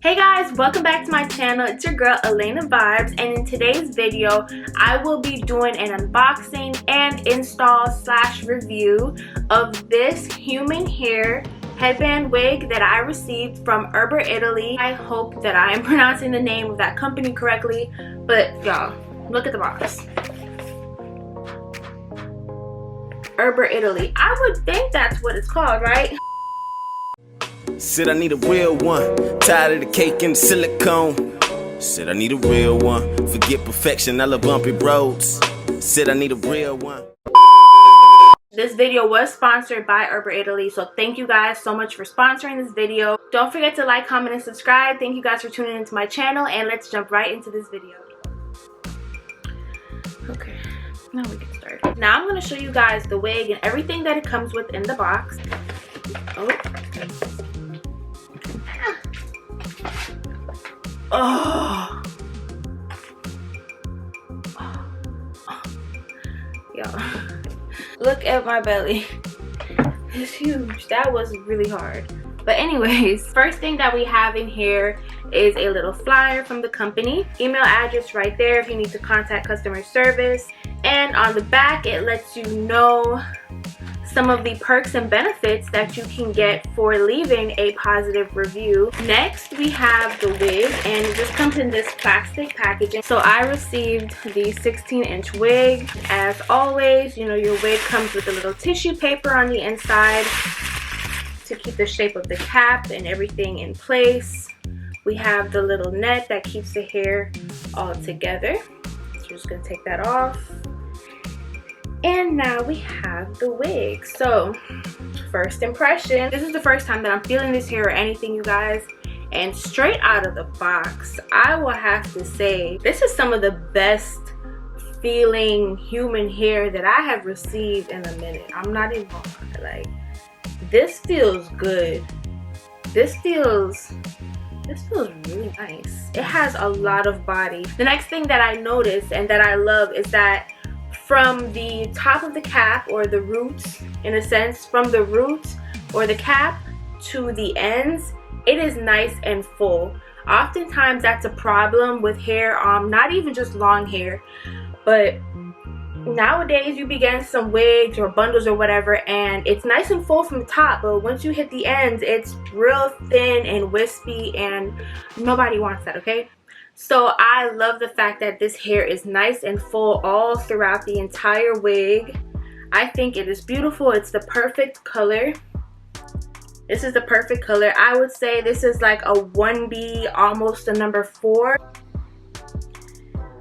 Hey guys, welcome back to my channel. It's your girl Elena Vibes, and in today's video I will be doing an unboxing and install / review of this human hair headband wig that I received from Erberitaly. I hope that I am pronouncing the name of that company correctly, but y'all, look at the box. Erberitaly. I would think that's what it's called, right? Said I need a real one, tired of the cake and the silicone. Said I need a real one, forget perfection, I love bumpy roads. Said I need a real one. This video was sponsored by Erberitaly, so thank you guys so much for sponsoring this video. Don't forget to like, comment, and subscribe. Thank you guys for tuning into my channel, and let's jump right into this video. Okay, now we get started. Now I'm going to show you guys the wig and everything that it comes with in the box. Oh, y'all, look at my belly. It's huge. That was really hard. But anyways, first thing that we have in here is a little flyer from the company. Email address right there if you need to contact customer service. And on the back, it lets you know some of the perks and benefits that you can get for leaving a positive review. Next, we have the wig, and it just comes in this plastic packaging. So I received the 16-inch wig. As always, you know, your wig comes with a little tissue paper on the inside to keep the shape of the cap and everything in place. We have the little net that keeps the hair all together. So we're just gonna take that off. And now we have the wig. So, first impression. This is the first time that I'm feeling this hair or anything, you guys. And straight out of the box, I will have to say, this is some of the best feeling human hair that I have received in a minute. I'm not even gonna lie. Like, this feels good. This feels really nice. It has a lot of body. The next thing that I noticed and that I love is that from the top of the cap, or the roots, in a sense, from the roots or the cap to the ends, it is nice and full. Oftentimes that's a problem with hair, not even just long hair, but nowadays you be getting some wigs or bundles or whatever, and it's nice and full from the top, but once you hit the ends, it's real thin and wispy, and nobody wants that, okay? So I love the fact that this hair is nice and full all throughout the entire wig. I think it is beautiful. It's the perfect color. This is the perfect color. I would say this is like a 1B, almost a number 4.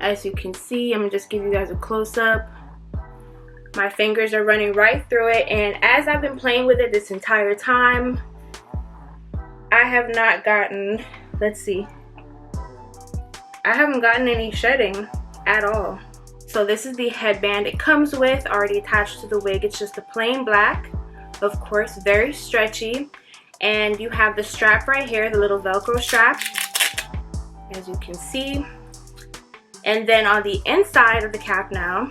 As you can see, I'm gonna just give you guys a close-up. My fingers are running right through it, and as I've been playing with it this entire time, I have not gotten, let's see, I haven't gotten any shedding at all. So this is the headband it comes with, already attached to the wig. It's just a plain black, of course, very stretchy. And you have the strap right here, the little Velcro strap, as you can see. And then on the inside of the cap now,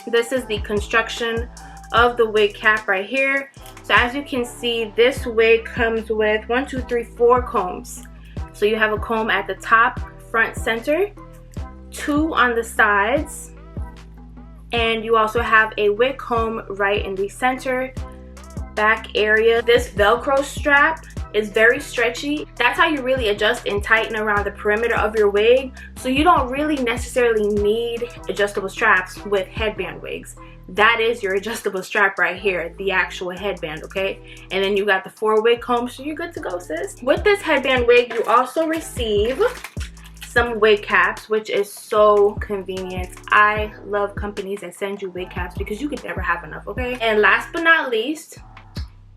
this is the construction of the wig cap right here. So as you can see, this wig comes with 1, 2, 3, 4 combs. So you have a comb at the top, front, center, 2 on the sides, and you also have a wig comb right in the center back area. This Velcro strap is very stretchy. That's how you really adjust and tighten around the perimeter of your wig, so you don't really necessarily need adjustable straps with headband wigs. That is your adjustable strap right here, the actual headband, okay? And then you got the 4 wig combs, so you're good to go, sis. With this headband wig, you also receive some wig caps, which is so convenient. I love companies that send you wig caps because you could never have enough, okay? And last but not least,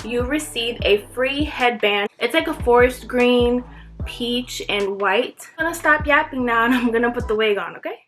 you receive a free headband. It's like a forest green, peach, and white. I'm gonna stop yapping now and I'm gonna put the wig on, okay?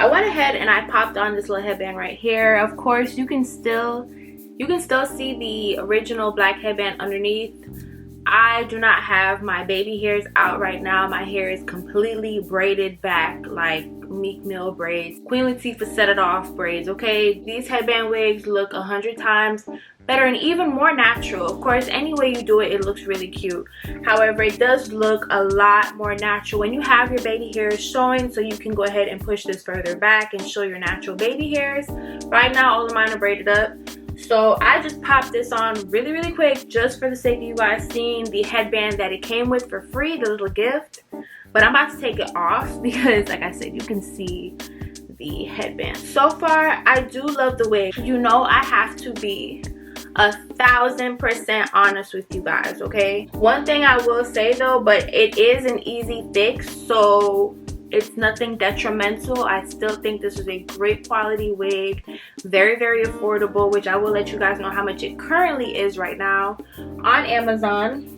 I went ahead and I popped on this little headband right here. Of course, you can still see the original black headband underneath. I do not have my baby hairs out right now. My hair is completely braided back like Meek Mill braids, Queen Latifah Set It Off braids, okay? These headband wigs look 100 times better and even more natural. Of course, any way you do it, it looks really cute. However, it does look a lot more natural when you have your baby hairs showing, so you can go ahead and push this further back and show your natural baby hairs. Right now, all of mine are braided up. So I just popped this on really quick just for the sake of you guys seeing the headband that it came with for free, the little gift. But I'm about to take it off because, like I said, you can see the headband. So far, I do love the wig. You know, I have to be 1000% honest with you guys, okay? One thing I will say though, but it is an easy fix, so it's nothing detrimental. I still think this is a great quality wig, very affordable, which I will let you guys know how much it currently is right now on Amazon.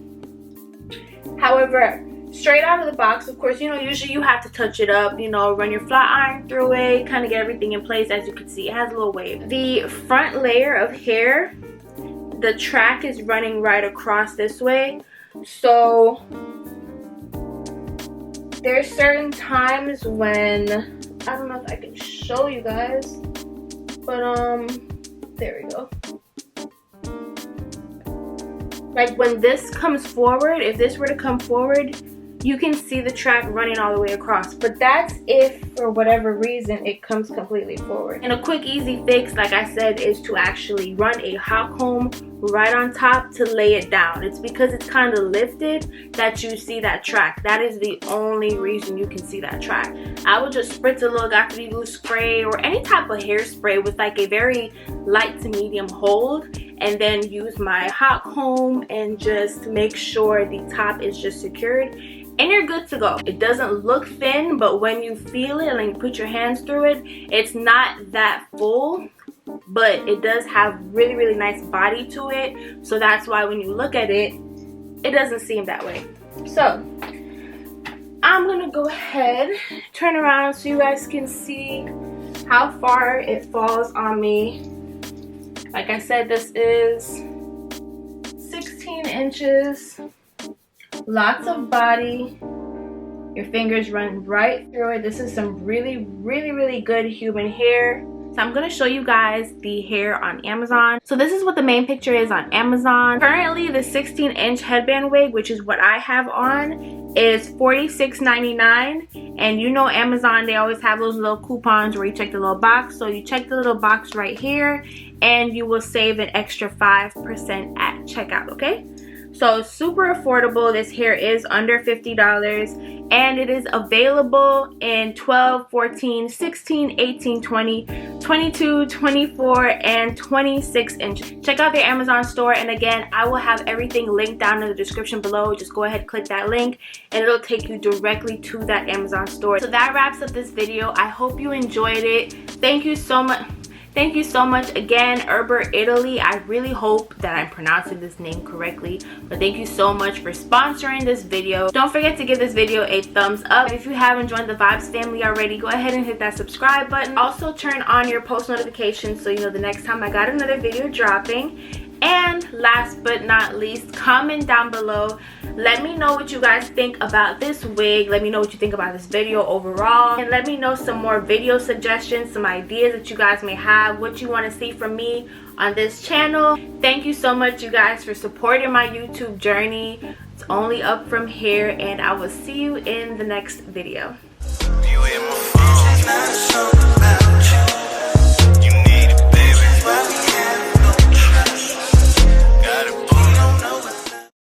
However, straight out of the box, of course, you know, usually you have to touch it up, you know, run your flat iron through it, kind of get everything in place. As you can see, it has a little wave. The front layer of hair, the track is running right across this way, so there's certain times when, I don't know if I can show you guys, but there we go. Like when this comes forward, if this were to come forward, you can see the track running all the way across, but that's if for whatever reason it comes completely forward. And a quick easy fix, like I said, is to actually run a hot comb right on top to lay it down. It's because it's kind of lifted that you see that track. That is the only reason you can see that track. I would just spritz a little Got to Be Glue spray or any type of hairspray with like a very light to medium hold, and then use my hot comb and just make sure the top is just secured, and you're good to go. It doesn't look thin, but when you feel it and you put your hands through it, it's not that full, but it does have really nice body to it. So that's why when you look at it, it doesn't seem that way. So I'm gonna go ahead, turn around so you guys can see how far it falls on me. Like I said, this is 16 inches. Lots of body. Your fingers run right through it. This is some really good human hair. So I'm going to show you guys the hair on Amazon. So this is what the main picture is on Amazon. Currently, the 16-inch headband wig, which is what I have on, is $46.99. And you know Amazon, they always have those little coupons where you check the little box. So you check the little box right here and you will save an extra 5% at checkout, okay? So super affordable. This hair is under $50 and it is available in 12, 14, 16, 18, 20, 22, 24, and 26 inches. Check out their Amazon store, and again, I will have everything linked down in the description below. Just go ahead, click that link, and it'll take you directly to that Amazon store. So that wraps up this video. I hope you enjoyed it. Thank you so much. Thank you so much again, Erberitaly. I really hope that I'm pronouncing this name correctly, but thank you so much for sponsoring this video. Don't forget to give this video a thumbs up. And if you haven't joined the Vibes family already, go ahead and hit that subscribe button. Also turn on your post notifications so you know the next time I got another video dropping. And last but not least, comment down below. Let me know what you guys think about this wig. Let me know what you think about this video overall. And let me know some more video suggestions, some ideas that you guys may have, what you want to see from me on this channel. Thank you so much, you guys, for supporting my YouTube journey. It's only up from here, and I will see you in the next video.